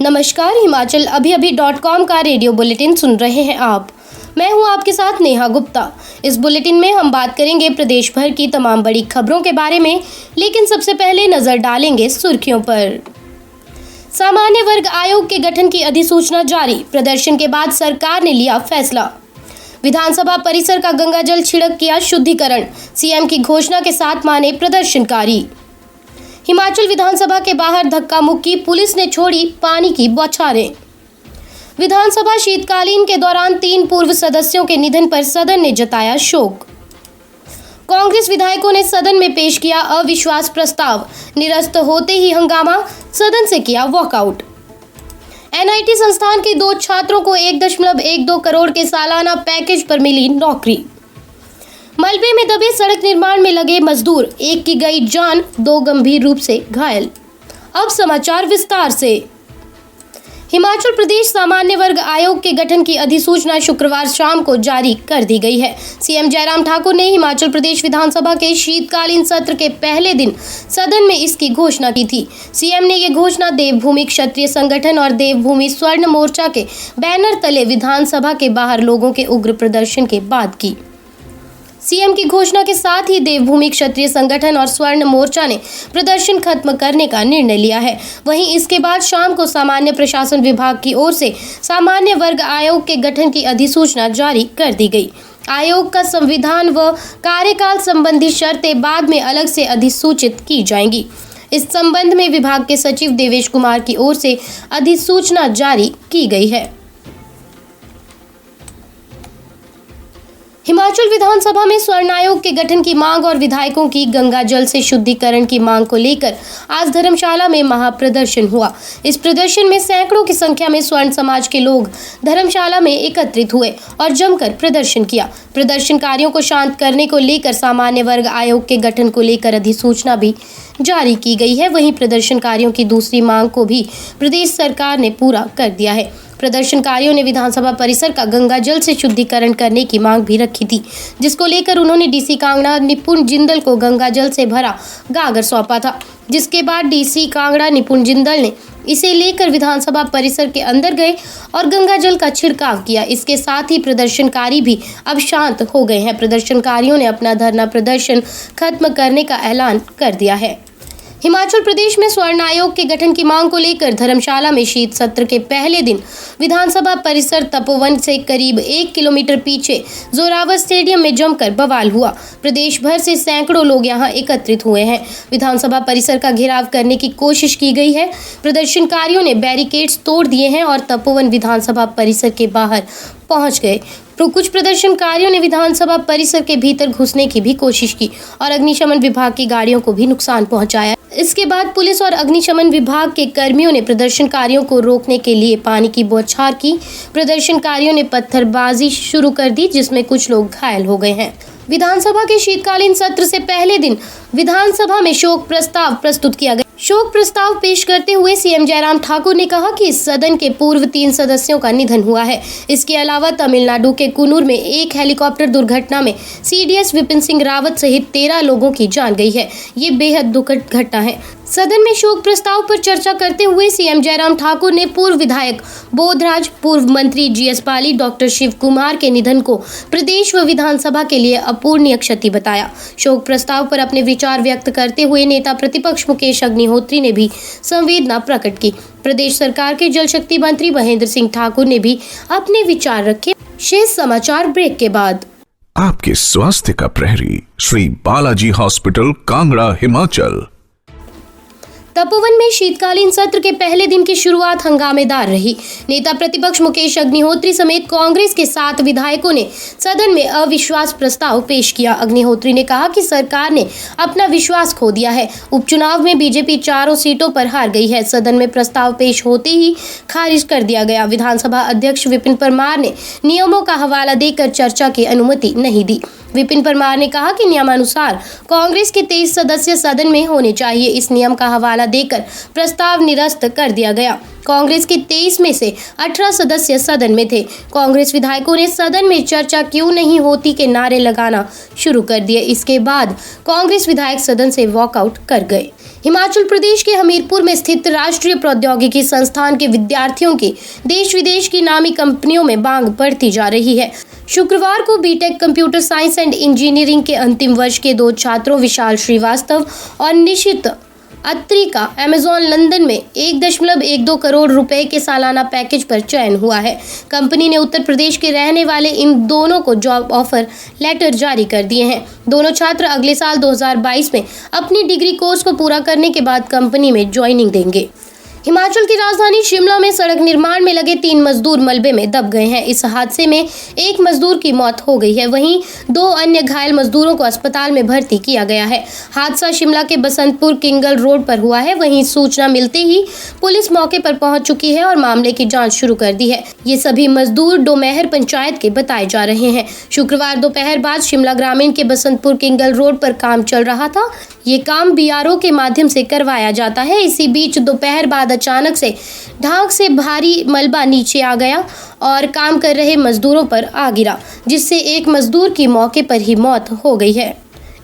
नमस्कार, हिमाचल अभी.com का radio bulletin सुन रहे हैं आप। मैं हूं आपके साथ नेहा गुप्ता। इस बुलेटिन में हम बात करेंगे प्रदेश भर की तमाम बड़ी खबरों के बारे में, लेकिन सबसे पहले नजर डालेंगे सुर्खियों पर। सामान्य वर्ग आयोग के गठन की अधिसूचना जारी, प्रदर्शन के बाद सरकार ने लिया फैसला। विधानसभा परिसर का गंगाजल छिड़क किया शुद्धिकरण, सीएम की घोषणा के साथ माने प्रदर्शनकारी। हिमाचल विधानसभा के बाहर धक्का मुक्की, पुलिस ने छोड़ी पानी की बौछारें। विधानसभा शीतकालीन के दौरान 3 पूर्व सदस्यों के निधन पर सदन ने जताया शोक। कांग्रेस विधायकों ने सदन में पेश किया अविश्वास प्रस्ताव, निरस्त होते ही हंगामा, सदन से किया वॉकआउट। एनआईटी संस्थान के 2 छात्रों को 1.12 करोड़ के सालाना पैकेज पर मिली नौकरी। मलबे में दबे सड़क निर्माण में लगे मजदूर, एक की गई जान, 2 गंभीर रूप से घायल। अब समाचार विस्तार से। हिमाचल प्रदेश सामान्य वर्ग आयोग के गठन की अधिसूचना शुक्रवार शाम को जारी कर दी गई है। सीएम जयराम ठाकुर ने हिमाचल प्रदेश विधानसभा के शीतकालीन सत्र के पहले दिन सदन में इसकी घोषणा की थी। सीएम ने ये घोषणा देवभूमि क्षत्रिय संगठन और देवभूमि स्वर्ण मोर्चा के बैनर तले विधानसभा के बाहर लोगों के उग्र प्रदर्शन के बाद की। सीएम की घोषणा के साथ ही देवभूमि क्षत्रिय संगठन और स्वर्ण मोर्चा ने प्रदर्शन खत्म करने का निर्णय लिया है। वहीं इसके बाद शाम को सामान्य प्रशासन विभाग की ओर से सामान्य वर्ग आयोग के गठन की अधिसूचना जारी कर दी गई। आयोग का संविधान व कार्यकाल संबंधी शर्तें बाद में अलग से अधिसूचित की जाएंगी। इस संबंध में विभाग के सचिव देवेश कुमार की ओर से अधिसूचना जारी की गई है। हिमाचल विधानसभा में स्वर्ण आयोग के गठन की मांग और विधायकों की गंगा जल से शुद्धिकरण की मांग को लेकर आज धर्मशाला में महाप्रदर्शन हुआ। इस प्रदर्शन में सैकड़ों की संख्या में स्वर्ण समाज के लोग धर्मशाला में एकत्रित हुए और जमकर प्रदर्शन किया। प्रदर्शनकारियों को शांत करने को लेकर सामान्य वर्ग आयोग के गठन को लेकर अधिसूचना भी जारी की गई है। वहीं प्रदर्शनकारियों की दूसरी मांग को भी प्रदेश सरकार ने पूरा कर दिया है। प्रदर्शनकारियों ने विधानसभा परिसर का गंगा जल से शुद्धिकरण करने की मांग भी रखी थी, जिसको लेकर उन्होंने डीसी कांगड़ा निपुण जिंदल को गंगा जल से भरा गागर सौंपा था। जिसके बाद डीसी कांगड़ा निपुण जिंदल ने इसे लेकर विधानसभा परिसर के अंदर गए और गंगा जल का छिड़काव किया। इसके साथ ही प्रदर्शनकारी भी अब शांत हो गए हैं। प्रदर्शनकारियों ने अपना धरना प्रदर्शन खत्म करने का ऐलान कर दिया है। हिमाचल प्रदेश में स्वर्ण आयोग के गठन की मांग को लेकर धर्मशाला में शीत सत्र के पहले दिन विधानसभा परिसर तपोवन से करीब 1 किलोमीटर पीछे जोरावर स्टेडियम में जमकर बवाल हुआ। प्रदेश भर से सैकड़ों लोग यहां एकत्रित हुए हैं। विधानसभा परिसर का घेराव करने की कोशिश की गई है। प्रदर्शनकारियों ने बैरिकेड्स तोड़ दिए हैं और तपोवन विधानसभा परिसर के बाहर पहुंच गए। कुछ प्रदर्शनकारियों ने विधानसभा परिसर के भीतर घुसने की भी कोशिश की और अग्निशमन विभाग की गाड़ियों को भी नुकसान पहुंचाया। इसके बाद पुलिस और अग्निशमन विभाग के कर्मियों ने प्रदर्शनकारियों को रोकने के लिए पानी की बौछार की। प्रदर्शनकारियों ने पत्थरबाजी शुरू कर दी, जिसमें कुछ लोग घायल हो गए हैं। विधानसभा के शीतकालीन सत्र से पहले दिन विधानसभा में शोक प्रस्ताव प्रस्तुत किया गया। शोक प्रस्ताव पेश करते हुए सीएम जयराम ठाकुर ने कहा कि इस सदन के पूर्व 3 सदस्यों का निधन हुआ है। इसके अलावा तमिलनाडु के कुन्नूर में एक हेलीकॉप्टर दुर्घटना में सीडीएस विपिन सिंह रावत सहित 13 लोगों की जान गई है। ये बेहद दुखद घटना है। सदन में शोक प्रस्ताव पर चर्चा करते हुए सीएम जयराम ठाकुर ने पूर्व विधायक बोधराज, पूर्व मंत्री जीएस पाली, डॉक्टर शिव कुमार के निधन को प्रदेश व विधानसभा के लिए अपूरणीय क्षति बताया। शोक प्रस्ताव पर अपने विचार व्यक्त करते हुए नेता प्रतिपक्ष मुकेश अग्निहोत्री ने भी संवेदना प्रकट की। प्रदेश सरकार के जल शक्ति मंत्री महेंद्र सिंह ठाकुर ने भी अपने विचार रखे। शेष समाचार ब्रेक के बाद। आपके स्वास्थ्य का प्रहरी श्री बालाजी हॉस्पिटल, कांगड़ा, हिमाचल। तपोवन में शीतकालीन सत्र के पहले दिन की शुरुआत हंगामेदार रही। नेता प्रतिपक्ष मुकेश अग्निहोत्री समेत कांग्रेस के 7 विधायकों ने सदन में अविश्वास प्रस्ताव पेश किया। अग्निहोत्री ने कहा कि सरकार ने अपना विश्वास खो दिया है। उपचुनाव में बीजेपी 4 सीटों पर हार गई है। सदन में प्रस्ताव पेश होते ही खारिज कर दिया गया। विधानसभा अध्यक्ष विपिन परमार ने नियमों का हवाला देकर चर्चा की अनुमति नहीं दी। विपिन परमार ने कहा कि नियमानुसार कांग्रेस के 23 सदस्य सदन में होने चाहिए। इस नियम का हवाला हवाला देकर प्रस्ताव निरस्त कर दिया गया। कांग्रेस के 23 में से 18 सदस्य सदन में थे। कांग्रेस विधायकों ने सदन में चर्चा क्यों नहीं होती के नारे लगाना शुरू कर दिए। इसके बाद कांग्रेस विधायक सदन से वॉकआउट कर गए। हिमाचल प्रदेश के हमीरपुर में स्थित राष्ट्रीय प्रौद्योगिकी संस्थान के विद्यार्थियों की देश विदेश की नामी कंपनियों में मांग बढ़ती जा रही है। शुक्रवार को BTech computer science and engineering के अंतिम वर्ष के 2 छात्रों विशाल श्रीवास्तव और निशित अत्री का अमेजॉन लंदन में 1.12 करोड़ रुपए के सालाना पैकेज पर चयन हुआ है। कंपनी ने उत्तर प्रदेश के रहने वाले इन दोनों को जॉब ऑफर लेटर जारी कर दिए हैं। दोनों छात्र अगले साल 2022 में अपनी डिग्री कोर्स को पूरा करने के बाद कंपनी में ज्वाइनिंग देंगे। हिमाचल की राजधानी शिमला में सड़क निर्माण में लगे 3 मजदूर मलबे में दब गए हैं। इस हादसे में एक मजदूर की मौत हो गई है, वहीं 2 अन्य घायल मजदूरों को अस्पताल में भर्ती किया गया है। हादसा शिमला के बसंतपुर किंगल रोड पर हुआ है। वहीं सूचना मिलते ही पुलिस मौके पर पहुंच चुकी है और मामले की जांच शुरू कर दी है। ये सभी मजदूर डोमेहर पंचायत के बताए जा रहे हैं। शुक्रवार दोपहर बाद शिमला ग्रामीण के बसंतपुर किंगल रोड पर काम चल रहा था। ये काम बीआरओ के माध्यम से करवाया जाता है। इसी बीच दोपहर बाद अचानक से ढांक से भारी मलबा नीचे आ गया और काम कर रहे मजदूरों पर आ गिरा, जिससे एक मजदूर की मौके पर ही मौत हो गई है।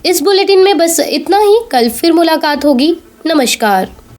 इस बुलेटिन में बस इतना ही। कल फिर मुलाकात होगी। नमस्कार।